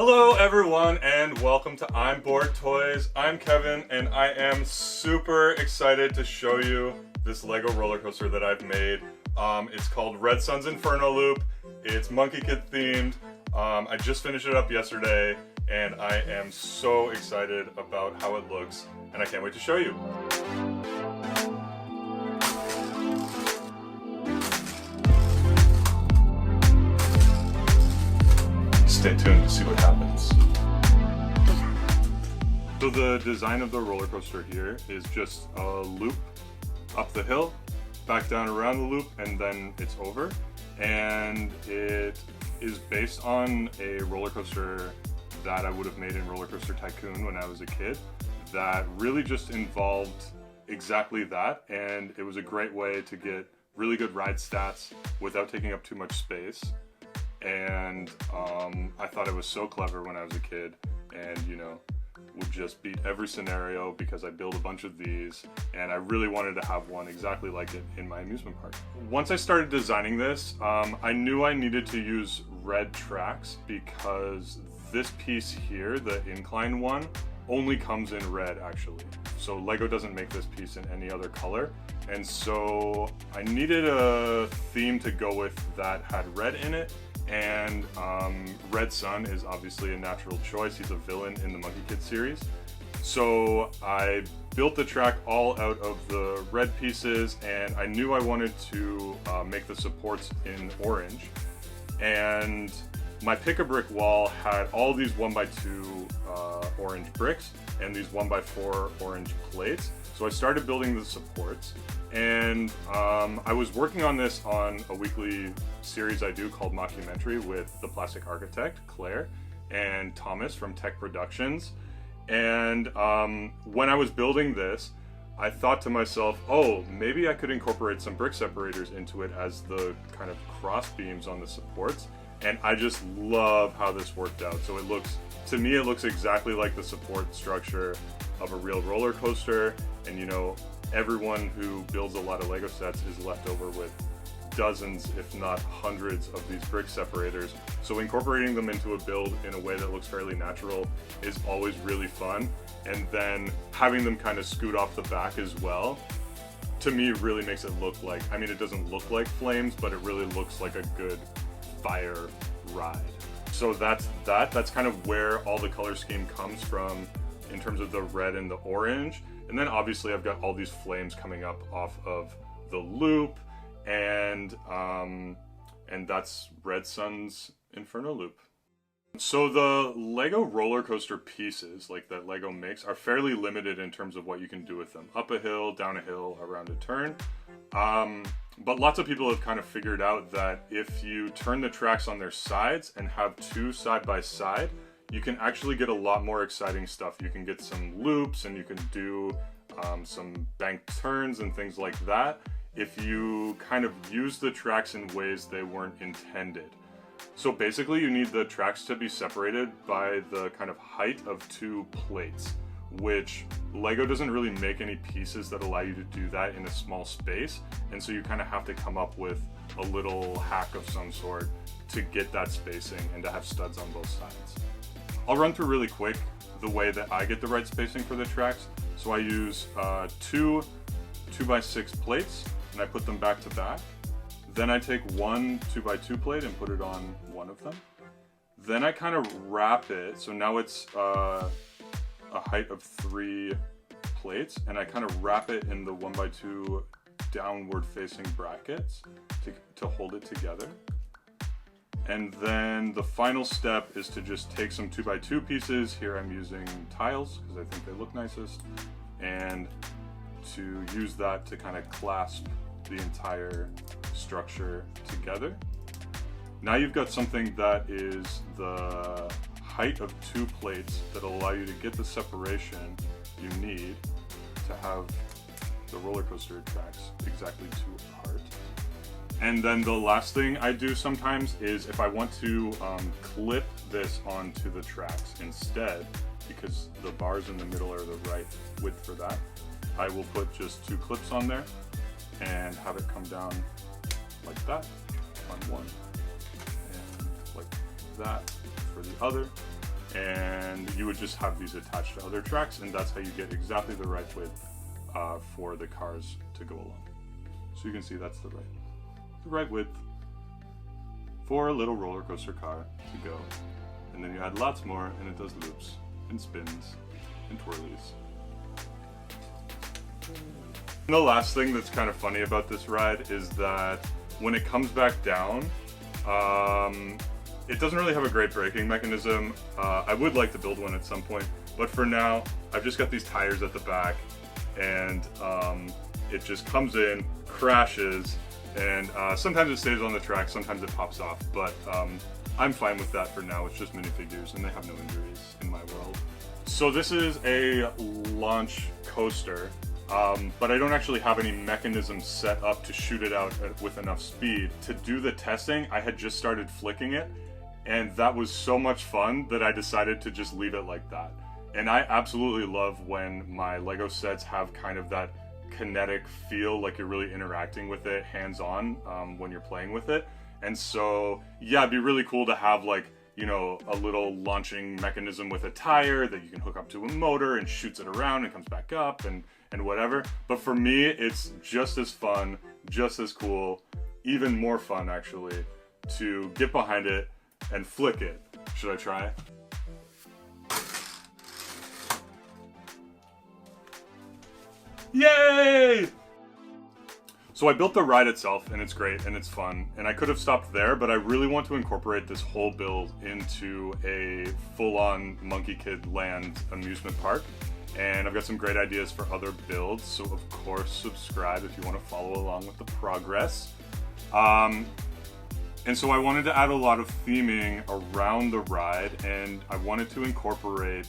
Hello everyone and welcome to I'm Bored Toys. I'm Kevin and I am super excited to show you this Lego roller coaster that I've made. It's called Red Sun's Inferno Loop. It's Monkie Kid themed. I just finished it up yesterday and I am so excited about how it looks and I can't wait to show you. Stay tuned to see what happens. So the design of the roller coaster here is just a loop up the hill, back down around the loop, and then it's over. And it is based on a roller coaster that I would have made in Roller Coaster Tycoon when I was a kid that really just involved exactly that, and it was a great way to get really good ride stats without taking up too much space. And I thought it was so clever when I was a kid, and would just beat every scenario because I built a bunch of these and I really wanted to have one exactly like it in my amusement park. Once I started designing this, I knew I needed to use red tracks because this piece here, the incline one, only comes in red actually. So Lego doesn't make this piece in any other color. And so I needed a theme to go with that had red in it. And Red Sun is obviously a natural choice. He's a villain in the Monkie Kid series. So I built the track all out of the red pieces, and I knew I wanted to make the supports in orange. And my pick-a-brick wall had all these 1x2 orange bricks and these 1x4 orange plates. So I started building the supports, and I was working on this on a weekly series I do called Mockumentary with the plastic architect, Claire, and Thomas from Tech Productions. And when I was building this, I thought to myself, oh, maybe I could incorporate some brick separators into it as the kind of cross beams on the supports. And I just love how this worked out. So it looks, to me, it looks exactly like the support structure of a real roller coaster. And everyone who builds a lot of Lego sets is left over with dozens, if not hundreds, of these brick separators. So incorporating them into a build in a way that looks fairly natural is always really fun. And then having them kind of scoot off the back as well, to me, really makes it look like, I mean, it doesn't look like flames, but it really looks like a good fire ride. So that's kind of where all the color scheme comes from in terms of the red and the orange. And then obviously I've got all these flames coming up off of the loop, and that's Red Sun's Inferno Loop. So the Lego roller coaster pieces, like that Lego makes, are fairly limited in terms of what you can do with them. Up a hill, down a hill, around a turn. But lots of people have kind of figured out that if you turn the tracks on their sides and have two side by side, you can actually get a lot more exciting stuff. You can get some loops and you can do some banked turns and things like that if you kind of use the tracks in ways they weren't intended. So basically you need the tracks to be separated by the kind of height of two plates, which Lego doesn't really make any pieces that allow you to do that in a small space. And so you kind of have to come up with a little hack of some sort to get that spacing and to have studs on both sides. I'll run through really quick the way that I get the right spacing for the tracks. So I use two 2x6 plates and I put them back to back. Then I take one 2x2 plate and put it on one of them. Then I kind of wrap it, so now it's a height of 3 plates, and I kind of wrap it in the 1x2 downward facing brackets to hold it together. And then the final step is to just take some 2x2 pieces. Here I'm using tiles because I think they look nicest, and to use that to kind of clasp the entire structure together. Now you've got something that is the height of 2 plates that'll allow you to get the separation you need to have the roller coaster tracks exactly 2 apart. And then the last thing I do sometimes is if I want to clip this onto the tracks instead, because the bars in the middle are the right width for that, I will put just 2 clips on there and have it come down like that on one, and like that for the other. and you would just have these attached to other tracks, and that's how you get exactly the right width for the cars to go along. So you can see that's the right width for a little roller coaster car to go. And then you add lots more, and it does loops and spins and twirlies. And the last thing that's kind of funny about this ride is that when it comes back down, it doesn't really have a great braking mechanism. I would like to build one at some point, but for now, I've just got these tires at the back, and it just comes in, crashes, and sometimes it stays on the track, sometimes it pops off, but I'm fine with that for now. It's just minifigures, and they have no injuries in my world. So this is a launch coaster, but I don't actually have any mechanism set up to shoot it out with enough speed. To do the testing, I had just started flicking it, and that was so much fun that I decided to just leave it like that. And I absolutely love when my Lego sets have kind of that kinetic feel, like you're really interacting with it hands-on when you're playing with it. And so, yeah, it'd be really cool to have, like, you know, a little launching mechanism with a tire that you can hook up to a motor and shoots it around and comes back up and whatever. But for me, it's just as fun, just as cool, even more fun actually, to get behind it and flick it. Should I try? Yay! So I built the ride itself, and it's great and it's fun, and I could have stopped there, but I really want to incorporate this whole build into a full-on Monkie Kid Land amusement park, and I've got some great ideas for other builds, so of course subscribe if you want to follow along with the progress. And so I wanted to add a lot of theming around the ride, and I wanted to incorporate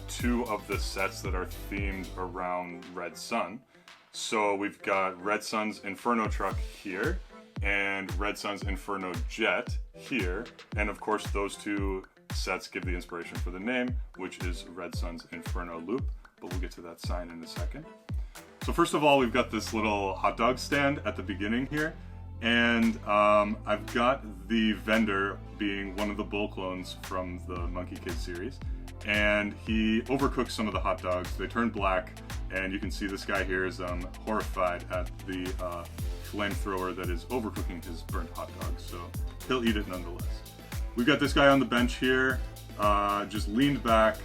2 of the sets that are themed around Red Sun. So we've got Red Sun's Inferno truck here, and Red Sun's Inferno jet here, and of course those 2 sets give the inspiration for the name, which is Red Sun's Inferno loop, but we'll get to that sign in a second. So first of all, we've got this little hot dog stand at the beginning here, and I've got the vendor being one of the bull clones from the Monkie Kid series, and he overcooks some of the hot dogs. They turn black, and you can see this guy here is horrified at the flamethrower that is overcooking his burnt hot dogs, so he'll eat it nonetheless. We've got this guy on the bench here, just leaned back,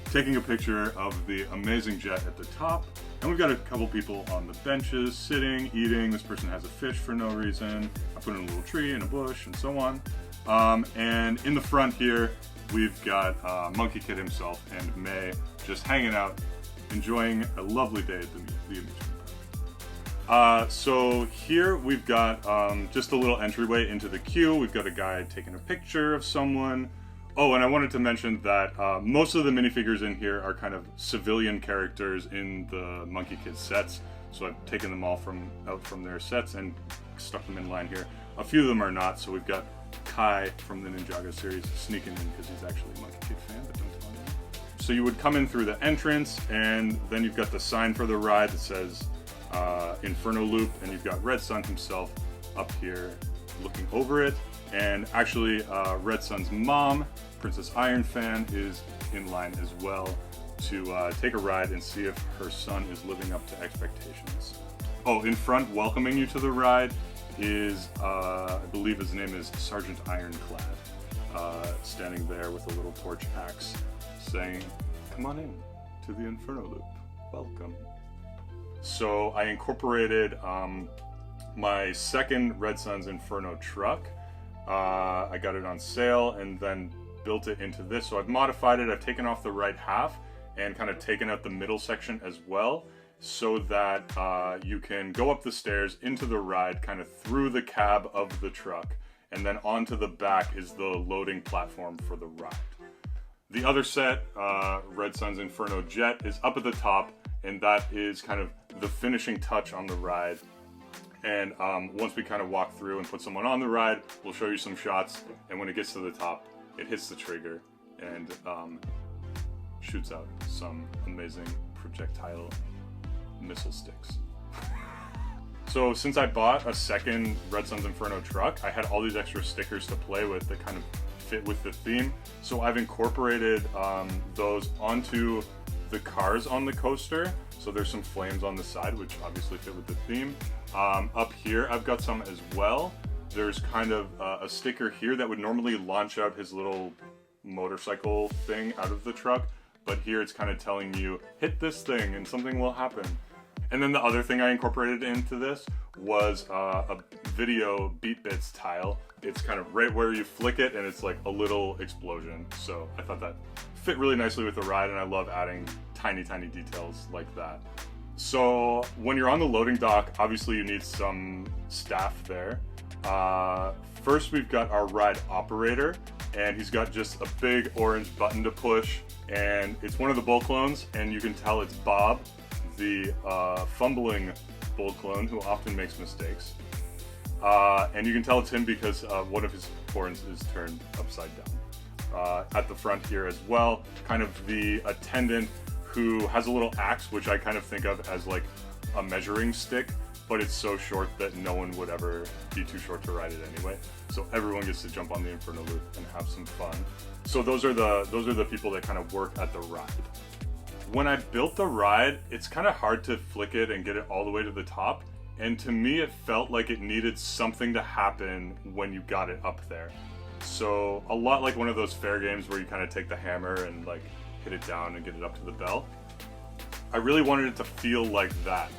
taking a picture of the amazing jet at the top. And we've got a couple people on the benches, sitting, eating. This person has a fish for no reason. I put in a little tree and a bush and so on. And in the front here, we've got Monkie Kid himself and May just hanging out, enjoying a lovely day at the amusement park. So here we've got just a little entryway into the queue. We've got a guy taking a picture of someone. Oh, and I wanted to mention that most of the minifigures in here are kind of civilian characters in the Monkie Kid sets. So I've taken them all out from their sets and stuck them in line here. A few of them are not, so we've got Kai from the Ninjago series sneaking in because he's actually a Monkie Kid fan, but don't tell anyone. So you would come in through the entrance, and then you've got the sign for the ride that says Inferno Loop, and you've got Red Sun himself up here looking over it. And actually, Red Sun's mom, Princess Iron Fan, is in line as well to take a ride and see if her son is living up to expectations. Oh, in front, welcoming you to the ride, is, I believe his name is Sergeant Ironclad, standing there with a little torch axe, saying, "Come on in to the Inferno Loop, welcome." So I incorporated my second Red Sun's Inferno truck. I got it on sale and then built it into this. So I've modified it. I've taken off the right half and kind of taken out the middle section as well, so that you can go up the stairs into the ride, kind of through the cab of the truck, and then onto the back is the loading platform for the ride. The other set, Red Sun's Inferno Jet, is up at the top, and that is kind of the finishing touch on the ride. And once we kind of walk through and put someone on the ride, we'll show you some shots, and when it gets to the top, it hits the trigger and shoots out some amazing projectile missile sticks. So since I bought a second Red Sun's Inferno truck, I had all these extra stickers to play with that kind of fit with the theme. So I've incorporated those onto the cars on the coaster. So there's some flames on the side, which obviously fit with the theme. Up here, I've got some as well. There's kind of a sticker here that would normally launch out his little motorcycle thing out of the truck. But here it's kind of telling you, hit this thing and something will happen. And then the other thing I incorporated into this was a video beat bits tile. It's kind of right where you flick it and it's like a little explosion. So I thought that fit really nicely with the ride, and I love adding tiny details like that. So when you're on the loading dock, obviously you need some staff there. First we've got our ride operator, and he's got just a big orange button to push, and it's one of the bull clones, and you can tell it's Bob, the fumbling bull clone who often makes mistakes. And you can tell it's him because one of his horns is turned upside down. At the front here as well, kind of the attendant who has a little axe, which I kind of think of as like a measuring stick, but it's so short that no one would ever be too short to ride it anyway. So everyone gets to jump on the Inferno loop and have some fun. So those are the people that kind of work at the ride. When I built the ride, it's kind of hard to flick it and get it all the way to the top. And to me, it felt like it needed something to happen when you got it up there. So a lot like one of those fair games where you kind of take the hammer and like hit it down and get it up to the bell. I really wanted it to feel like that.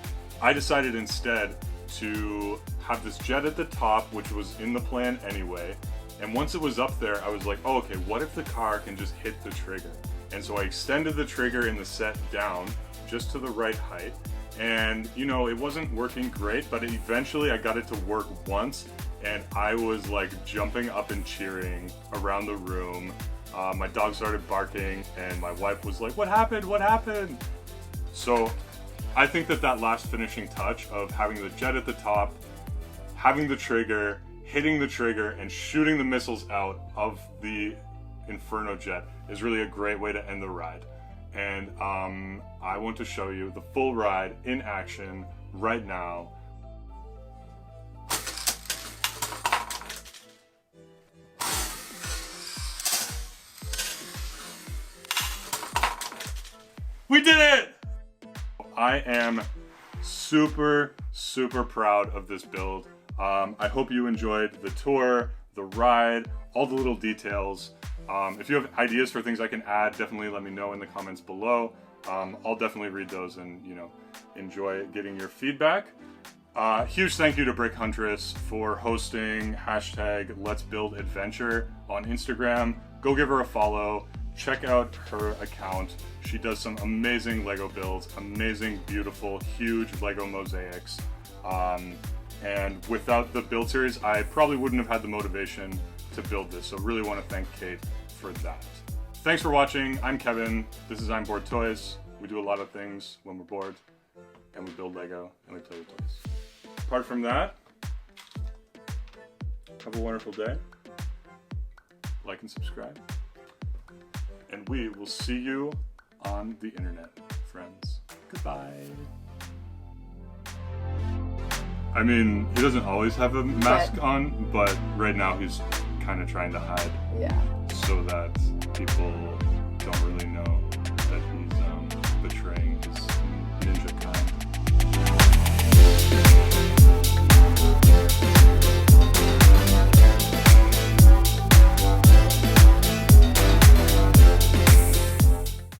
I decided instead to have this jet at the top, which was in the plan anyway. And once it was up there, I was like, oh, okay, what if the car can just hit the trigger? And so I extended the trigger in the set down just to the right height. And you know, it wasn't working great, but eventually I got it to work once, and I was like jumping up and cheering around the room. My dog started barking, and my wife was like, what happened? What happened? So I think that last finishing touch of having the jet at the top, having the trigger, hitting the trigger, and shooting the missiles out of the Inferno jet is really a great way to end the ride. And I want to show you the full ride in action right now. We did it! I am super proud of this build. I hope you enjoyed the tour, the ride, all the little details. If you have ideas for things I can add, definitely let me know in the comments below. I'll definitely read those and, you know, enjoy getting your feedback. Huge thank you to Brick Huntress for hosting #Let'sBuildAdventure on Instagram. Go give her a follow. Check out her account. She does some amazing Lego builds, amazing, beautiful, huge Lego mosaics. And without the build series, I probably wouldn't have had the motivation to build this. So really want to thank Kate for that. Thanks for watching. I'm Kevin. This is I'm Bored Toys. We do a lot of things when we're bored, and we build Lego and we play with toys. Apart from that, have a wonderful day. Like and subscribe. And we will see you on the internet, friends. Goodbye. I mean, he doesn't always have a mask on, but right now he's kind of trying to hide. Yeah. So that people